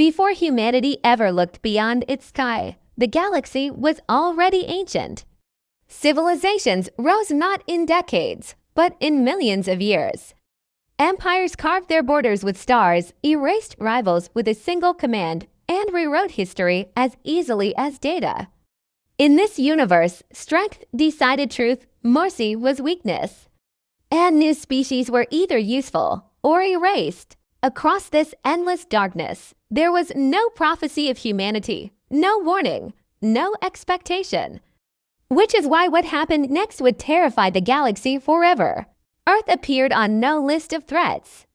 Before humanity ever looked beyond its sky, the galaxy was already ancient. Civilizations rose not in decades, but in millions of years. Empires carved their borders with stars, erased rivals with a single command, and rewrote history as easily as data. In this universe, strength decided truth, mercy was weakness. And new species were either useful or erased. Across this endless darkness, there was no prophecy of humanity, no warning, no expectation. Which is why what happened next would terrify the galaxy forever. Earth appeared on no list of threats.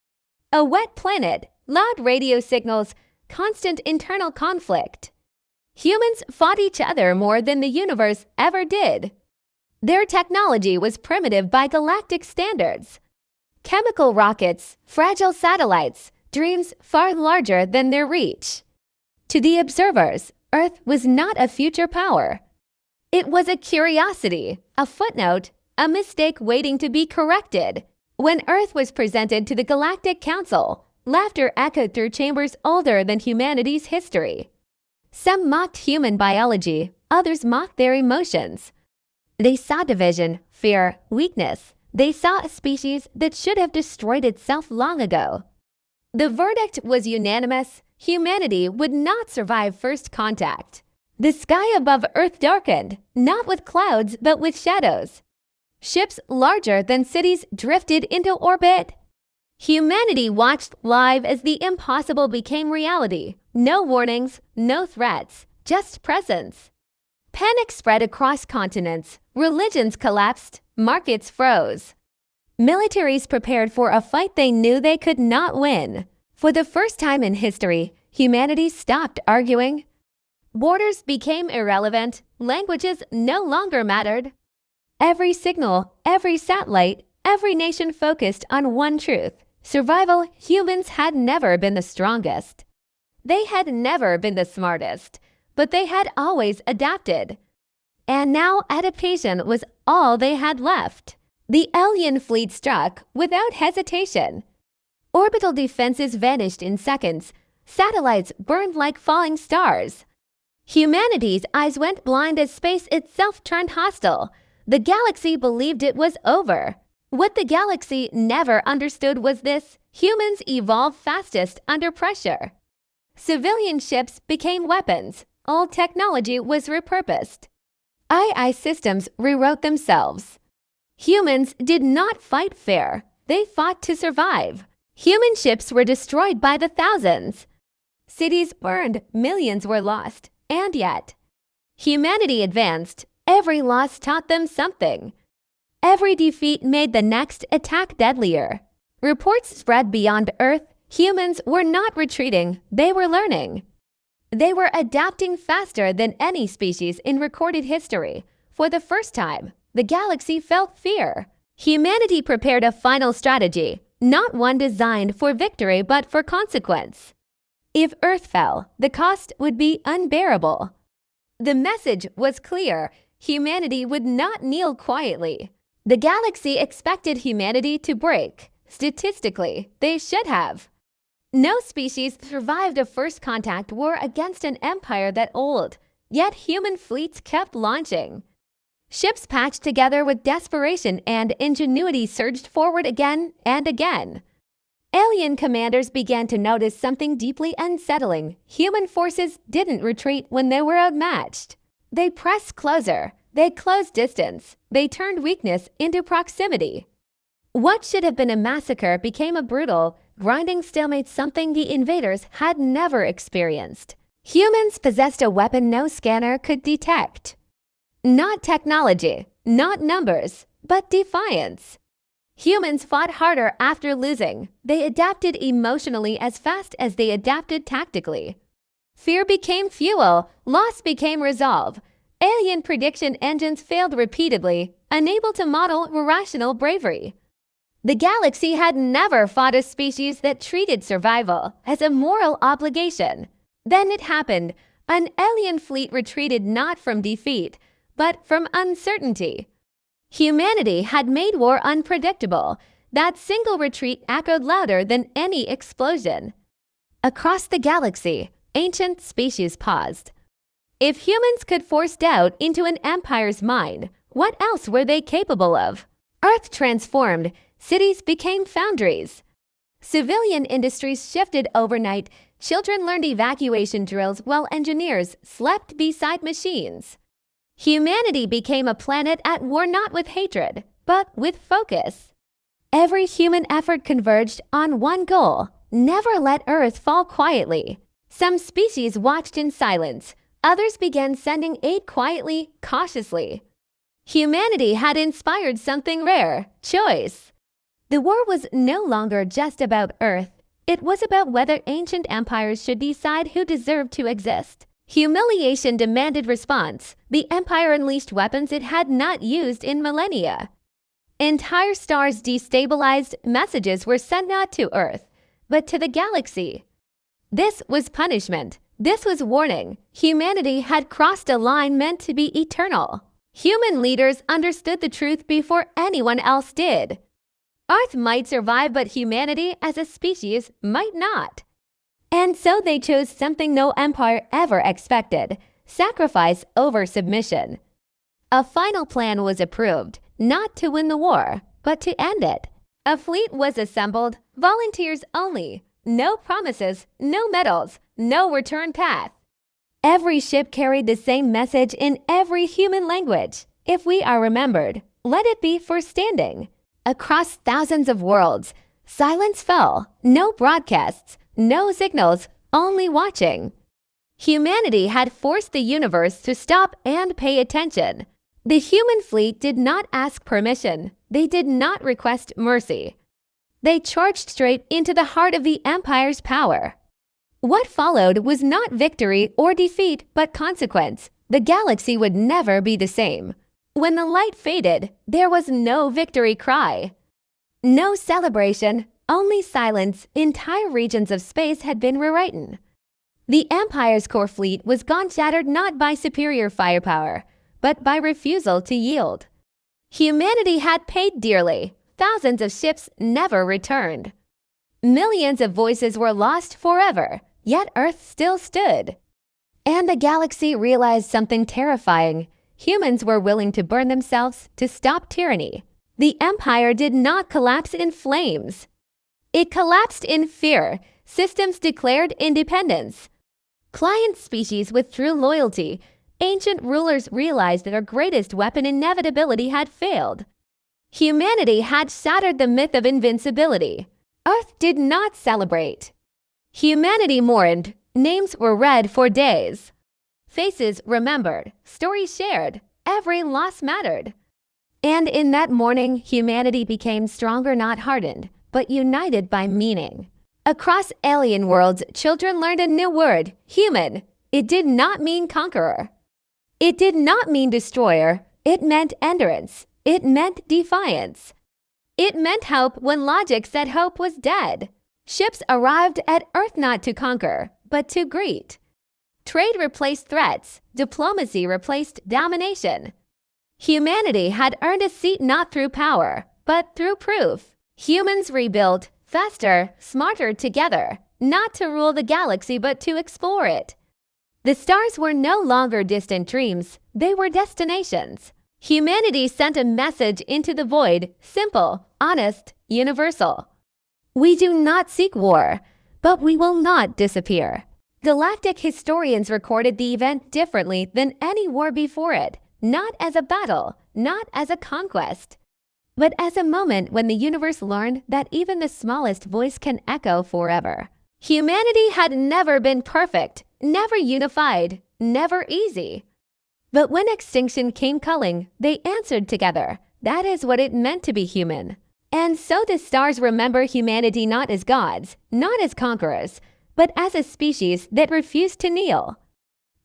A wet planet, loud radio signals, constant internal conflict. Humans fought each other more than the universe ever did. Their technology was primitive by galactic standards. Chemical rockets, fragile satellites, dreams far larger than their reach. To the observers, Earth was not a future power. It was a curiosity, a footnote, a mistake waiting to be corrected. When Earth was presented to the Galactic Council, laughter echoed through chambers older than humanity's history. Some mocked human biology, others mocked their emotions. They saw division, fear, weakness. They saw a species that should have destroyed itself long ago. The verdict was unanimous: humanity would not survive first contact. The sky above Earth darkened, not with clouds but with shadows. Ships larger than cities drifted into orbit. Humanity watched live as the impossible became reality. No warnings, no threats, just presence. Panic spread across continents. Religions collapsed. Markets froze. Militaries prepared for a fight they knew they could not win. For the first time in history, humanity stopped arguing. Borders became irrelevant. Languages no longer mattered. Every signal, every satellite, every nation focused on one truth. Survival. Humans had never been the strongest. They had never been the smartest, but they had always adapted. And now adaptation was all they had left. The alien fleet struck without hesitation. Orbital defenses vanished in seconds. Satellites burned like falling stars. Humanity's eyes went blind as space itself turned hostile. The galaxy believed it was over. What the galaxy never understood was this: humans evolve fastest under pressure. Civilian ships became weapons. Old technology was repurposed. AI systems rewrote themselves. Humans did not fight fair. They fought to survive. Human ships were destroyed by the thousands. Cities burned, millions were lost, and yet humanity advanced. Every loss taught them something. Every defeat made the next attack deadlier. Reports spread beyond Earth. Humans were not retreating, they were learning. They were adapting faster than any species in recorded history. For the first time, the galaxy felt fear. Humanity prepared a final strategy, not one designed for victory but for consequence. If Earth fell, the cost would be unbearable. The message was clear: humanity would not kneel quietly. The galaxy expected humanity to break. Statistically, they should have. No species survived a first contact war against an empire that old, yet human fleets kept launching. Ships patched together with desperation, and ingenuity surged forward again and again. Alien commanders began to notice something deeply unsettling. Human forces didn't retreat when they were outmatched. They pressed closer. They closed distance. They turned weakness into proximity. What should have been a massacre became a brutal, grinding stalemate, something the invaders had never experienced. Humans possessed a weapon no scanner could detect. Not technology, not numbers, but defiance. Humans fought harder after losing. They adapted emotionally as fast as they adapted tactically. Fear became fuel. Loss became resolve. Alien prediction engines failed repeatedly, unable to model rational bravery. The galaxy had never fought a species that treated survival as a moral obligation. Then it happened. An alien fleet retreated not from defeat, but from uncertainty. Humanity had made war unpredictable. That single retreat echoed louder than any explosion. Across the galaxy, Ancient species paused. If humans could force doubt into an empire's mind, what else were they capable of? Earth transformed, cities became foundries. Civilian industries shifted overnight, children learned evacuation drills while engineers slept beside machines. Humanity became a planet at war not with hatred, but with focus. Every human effort converged on one goal: never let Earth fall quietly. Some species watched in silence, others began sending aid quietly, cautiously. Humanity had inspired something rare: choice. The war was no longer just about Earth. It was about whether ancient empires should decide who deserved to exist. Humiliation demanded response. The empire unleashed weapons it had not used in millennia. Entire stars destabilized, messages were sent not to Earth, but to the galaxy. This was punishment. This was warning. Humanity had crossed a line meant to be eternal. Human leaders understood the truth before anyone else did. Earth might survive, but humanity as a species might not. And so they chose something no empire ever expected: sacrifice over submission. A final plan was approved, not to win the war, but to end it. A fleet was assembled, volunteers only. No promises, no medals, no return path. Every ship carried the same message in every human language: if we are remembered, let it be for standing. Across thousands of worlds, silence fell. No broadcasts, no signals, only watching. Humanity had forced the universe to stop and pay attention. The human fleet did not ask permission. They did not request mercy. They charged straight into the heart of the Empire's power. What followed was not victory or defeat, but consequence. The galaxy would never be the same. When the light faded, there was no victory cry. No celebration, only silence. Entire regions of space had been rewritten. The Empire's core fleet was gone, shattered not by superior firepower, but by refusal to yield. Humanity had paid dearly. Thousands of ships never returned. Millions of voices were lost forever, yet Earth still stood. And the galaxy realized something terrifying. Humans were willing to burn themselves to stop tyranny. The Empire did not collapse in flames. It collapsed in fear. Systems declared independence. Client species withdrew loyalty. Ancient rulers realized their greatest weapon, inevitability, had failed. Humanity had shattered the myth of invincibility. Earth did not celebrate. Humanity mourned. Names were read for days. Faces remembered, stories shared, every loss mattered. And in that morning, humanity became stronger, not hardened, but united by meaning. Across alien worlds, children learned a new word: human. It did not mean conqueror. It did not mean destroyer. It meant endurance. It meant defiance. It meant hope when logic said hope was dead. Ships arrived at Earth not to conquer, but to greet. Trade replaced threats. Diplomacy replaced domination. Humanity had earned a seat not through power, but through proof. Humans rebuilt, faster, smarter together, not to rule the galaxy, but to explore it. The stars were no longer distant dreams. They were destinations. Humanity sent a message into the void, simple, honest, universal. We do not seek war, but we will not disappear. Galactic historians recorded the event differently than any war before it, not as a battle, not as a conquest, but as a moment when the universe learned that even the smallest voice can echo forever. Humanity had never been perfect, never unified, never easy. But when extinction came calling, they answered together. That is what it meant to be human. And so the stars remember humanity not as gods, not as conquerors, but as a species that refused to kneel.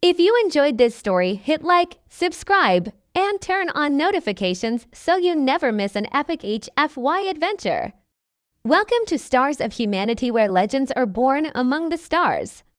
If you enjoyed this story, hit like, subscribe, and turn on notifications so you never miss an epic HFY adventure. Welcome to Stars of Humanity, where legends are born among the stars.